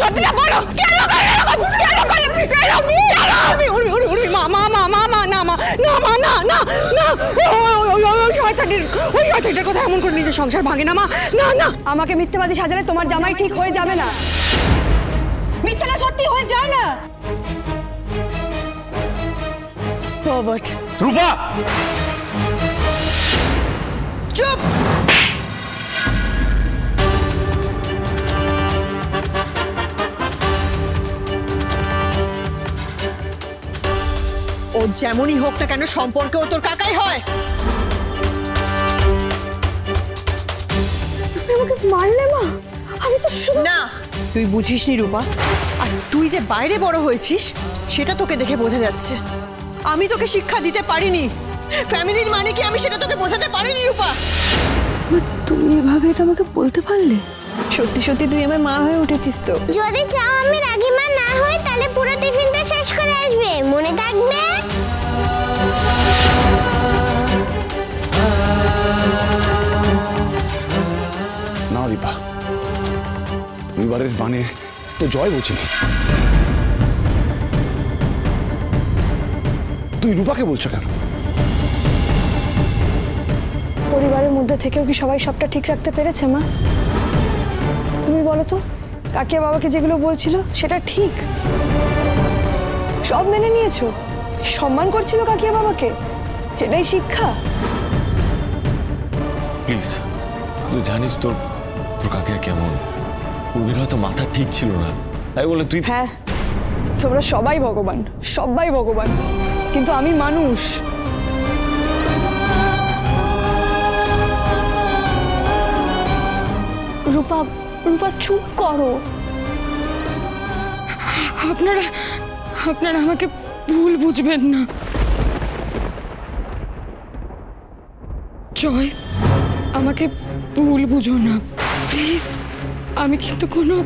সত্যিটা বলো, কেন করলে এরকম? কেন করলে? কেন? উর্মি, মা না ওই শয়তানটার কথা এমন করে নিজের সংসার ভাঙে না মা। না আমাকে মিথ্যাবাদী সাজালে তোমার জামাই ঠিক হয়ে যাবে না। মিথ্যাটা সত্যি হয়ে যায় না। পারভার্ট। রূপা চুপ। ও যেমনই হোক না কেন সম্পর্কে ও তোর কাকাই হয়। তুমি আমাকে মারলে মা? আমি তো শুধু না, তুই বুঝিসনি রূপা। আর তুই যে বাইরে বড় হয়েছিস সেটা তোকে দেখে বোঝা যাচ্ছে। আমি তোকে শিক্ষা দিতে পারিনি, ফ্যামিলির মানে কি আমি সেটা তোকে বোঝাতে পারিনি রূপা। তুমি এভাবে এটা আমাকে বলতে পারলে? সত্যি সত্যি তুই আমার মা হয়ে উঠেছিস তো। যদি চাও আমি রাগী মা না হই তাহলে পুরো টিফিনটা শেষ করে আসবে, মনে থাকবে? না দীপা, পরিবারের মানে তো জয় বলছি। তুই রূপাকে বলছো কেন? পরিবারের মধ্যে থেকেও কি সবাই সবটা ঠিক রাখতে পেরেছে মা? তুমি বলো তো, কাকিয়া বাবাকে যেগুলো বলছিল সেটা ঠিক? সব মেনে নিয়েছো, সম্মান করছিল কাকিয়া বাবাকে, এটাই শিক্ষা? প্লিজ, তুই জানিস তোর কাকিয়া কেমন? উর্মির হয়তো মাথা ঠিক ছিল না, তাই বলে তুই? হ্যাঁ, তোমরা সবাই ভগবান, সবাই ভগবান, কিন্তু আমি মানুষ। রূপা চুপ করো। আপনারা আমাকে ভুল বুঝবেন না। জয়, আমাকে ভুল বুঝো না প্লিজ। আমি কিন্তু কোনো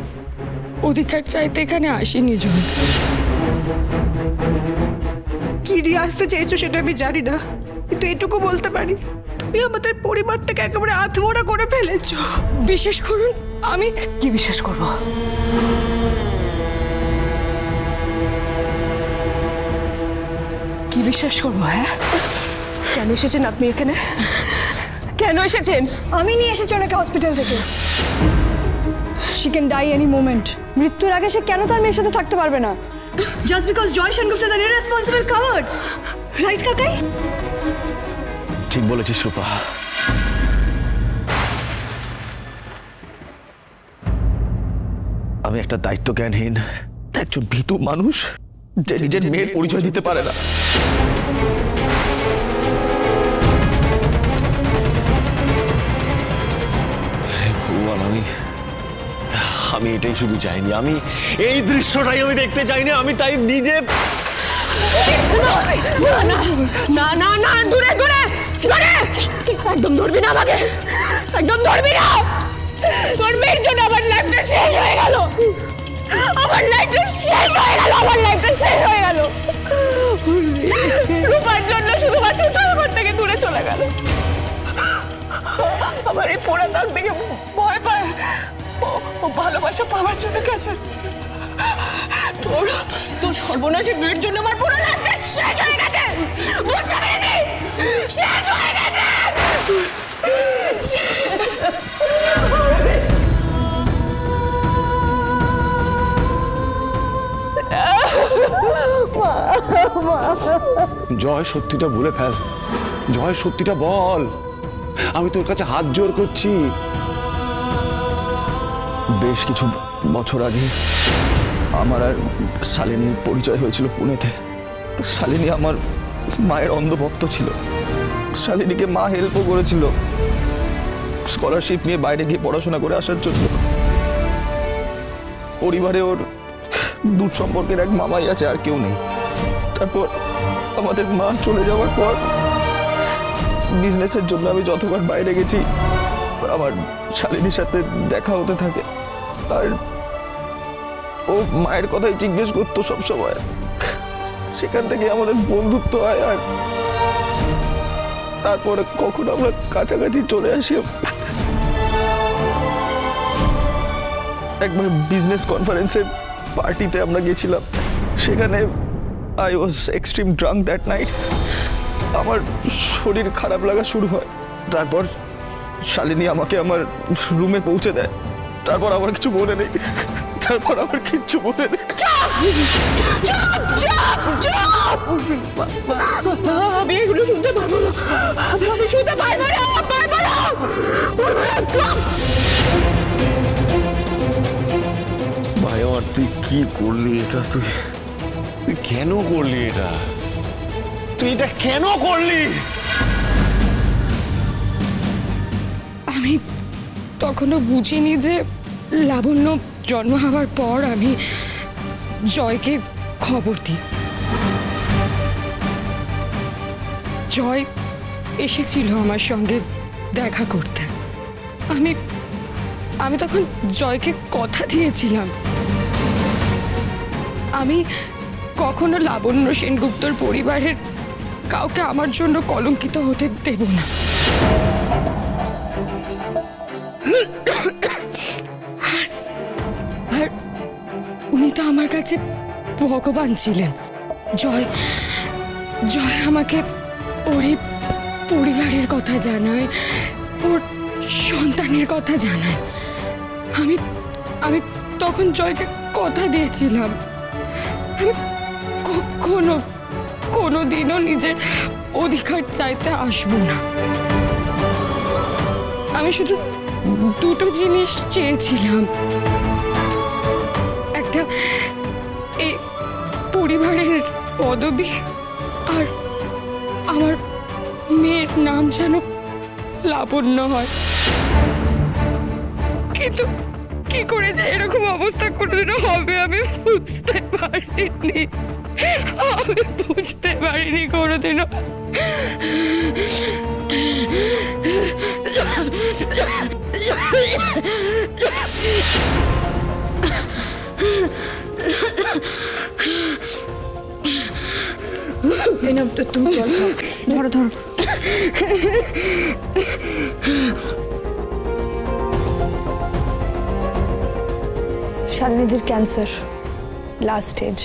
অধিকার চাইতে এখানে আসিনি জয়। কি দিয়ে আসতে চেয়েছো সেটা আমি জানি না, কিন্তু এটুকু বলতে পারি তুমি আমাদের পরিবারটাকে একেবারে আধমরা করে ফেলেছো। বিশেষ করুন আমি। কি বিশ্বাস করব? কি বিশ্বাস করবো? হ্যাঁ, কেন এসেছেন আপনি এখানে? কেন এসেছেন? আমি নিয়ে এসেছি ওনাকে হসপিটাল থেকে। She can die any moment. মৃত্যুর আগে সে কেন তার মেয়ের সাথে থাকতে পারবে না? Just because Joy Sengupta is an irresponsible coward. Right, কাকাই? ঠিক বলেছিস রূপা। আমি একটা দায়িত্ব জ্ঞানহীন একজন ভীতু মানুষ যে নিজের মেয়ের পরিচয় দিতে পারে না। ভগবান, আমি এটাই শুধু চাইনি, আমি এই দৃশ্যটাই আমি দেখতে চাইনি, আমি তাই নিজে। না দূরে দূরে দূরে, একদম ধরবি না আমাকে, একদম ধরবি না। তোর মেয়ের জন্য আমার লাইফটা শেষ হয়ে গেল, আমার লাইফটা শেষ হয়ে গেল, আমার লাইফটা শেষ হয়ে গেল। রূপার জন্য শুধুমাত্র আমার থেকে দূরে চলে গেল। আমার এই পোড়া দাগ দেখে ভয় পায়, ও ভালোবাসা পাওয়ার জন্য গেছে। তোর সর্বনাশী মেয়ের জন্য আমার পুরো লাইফটা শেষ হয়ে গেছে, বুঝতে পেরেছি? শেষ হয়ে গেছে। জয়, সত্যিটা বলে ফেল। জয়, সত্যিটা বল, আমি তোর কাছে হাত জোর করছি। বেশ কিছু বছর আগে আমার আর শালিনীর পরিচয় হয়েছিল পুনেতে। শালিনী আমার মায়ের অন্ধভক্ত ছিল। শালিনীকে মা হেল্পও করেছিল স্কলারশিপ নিয়ে বাইরে গিয়ে পড়াশোনা করে আসার জন্য। পরিবারে ওর দূর সম্পর্কের এক মামাই আছে, আর কেউ নেই। তারপর আমাদের মা চলে যাওয়ার পর বিজনেসের জন্য আমি যতবার বাইরে গেছি আমার শালিনীর সাথে দেখা হতে থাকে, আর ও মায়ের কথাই জিজ্ঞেস করতো সবসময়। সেখান থেকে আমাদের বন্ধুত্ব হয়, আর তারপরে কখন আমরা কাছাকাছি চলে আসি। একবার বিজনেস কনফারেন্সের পার্টিতে আমরা গেছিলাম, সেখানে I was extreme drunk that night. আমার শরীর খারাপ লাগা শুরু হয়, তারপর শালিনী আমাকে আমার রুমে পৌঁছে দেয়, তারপর আমার কিছু মনে নেই, তারপর আমার কিচ্ছু মনে নেই। আমি এগুলো শুনতে পারবো না, আমি শুনতে পারবো না। ভাই আমার তুই কি করলি এটা? তুই কেন করলি এটা? তুই এটা কেন করলি? আমি তখনও বুঝিনি যে লাবণ্য জন্ম হওয়ার পর আমি জয়কে খবর দিই। জয় এসেছিল আমার সঙ্গে দেখা করতে। আমি তখন জয়কে কথা দিয়েছিলাম আমি কখনো লাবণ্য সেনগুপ্তর পরিবারের কাউকে আমার জন্য কলঙ্কিত হতে দেব না। আর উনি তো আমার কাছে ভগবান ছিলেন। জয় আমাকে ওর পরিবারের কথা জানায়, ওর সন্তানের কথা জানায়। আমি তখন জয়কে কথা দিয়েছিলাম আমি কোনোদিনও নিজের অধিকার চাইতে আসবো না। আমি শুধু দুটো জিনিস চেয়েছিলাম, একটা এই পরিবারের পদবি, আর আমার মেয়ের নাম যেন লাবণ্য হয়। কিন্তু কি করে যে এরকম অবস্থা কোনোদিনও হবে আমি বুঝতে পারিনি, কোনোদিনও। তুমি জল খাও, ধরো ধরো। শালিনীদের ক্যান্সার লাস্ট স্টেজ।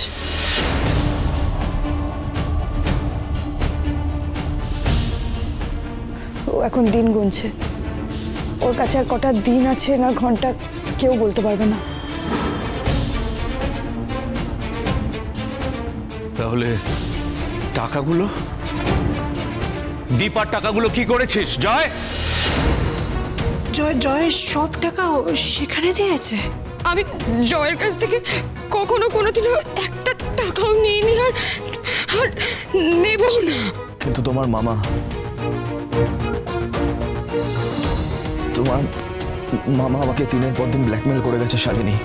ও এখন দিন গুনছে, ওর কাছে আর কটা দিন আছে না ঘন্টা কেউ বলতে পারবে না। তাহলে টাকাগুলো, দীপার টাকাগুলো কি করেছিস জয়? জয়ের সব টাকা সেখানে দিয়েছে। আমি জয়ের কাছ থেকে কখনো কোনোদিনও একটা টাকাও নিইনি, আর নেব না। কিন্তু তোমার মামা আমাকে দিনের পর দিন ব্ল্যাকমেল করে গেছে শালিনী।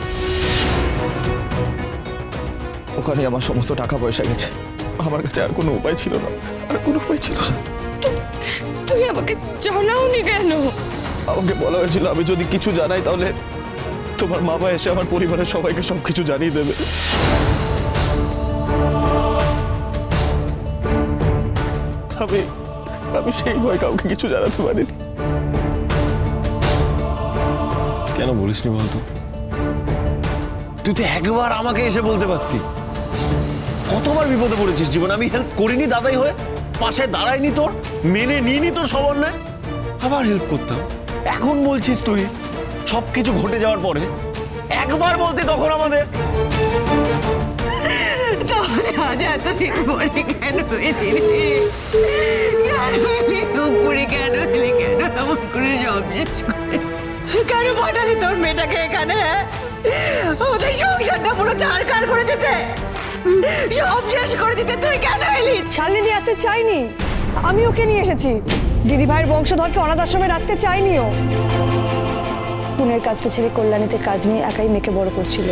ওখানে আমার সমস্ত টাকা পয়সা গেছে, আমার কাছে আর কোনো উপায় ছিল না, তুই আমাকে জানাওনি কেন? আমাকে বলা হয়েছিল আমি যদি কিছু জানাই তাহলে তোমার মামা এসে আমার পরিবারের সবাইকে সবকিছু জানিয়ে দেবে। আমি সেই ভয় কাউকে কিছু জানাতে পারিনি। কেন বলিসনি বলতো? তুই তো একবার আমাকে এসে বলতে পারতি। কতবার বিপদে পড়েছিস জীবন, আমি হেল্প করিনি দাদাই হয়ে? পাশে দাঁড়াইনি তোর, মেনে নিইনি তোর সব অন্যায়? আবার হেল্প করতাম। এখন বলছিস তুই সবকিছু ঘটে যাওয়ার পরে? একবার বলতে তখন আমাদের। আজ এতদিন পরে কেন উপরে কেন এলি, কেন এমন করে সব শেষ করে কেন পাঠালি তোর মেয়েটাকে এখানে? ওদের সংসারটা পুরো চারকার করে দিতে, সব শেষ করে দিতে তুই কেন এলি? শালিনী আসতে চাইনি, আমি ওকে নিয়ে এসেছি। দিদি ভাইয়ের বংশধরকে অনাথ আশ্রমে রাখতে চাইনি ও। পুনের কাজটা ছেড়ে কল্যাণীতে কাজ নিয়ে একাই মেয়েকে বড় করছিল।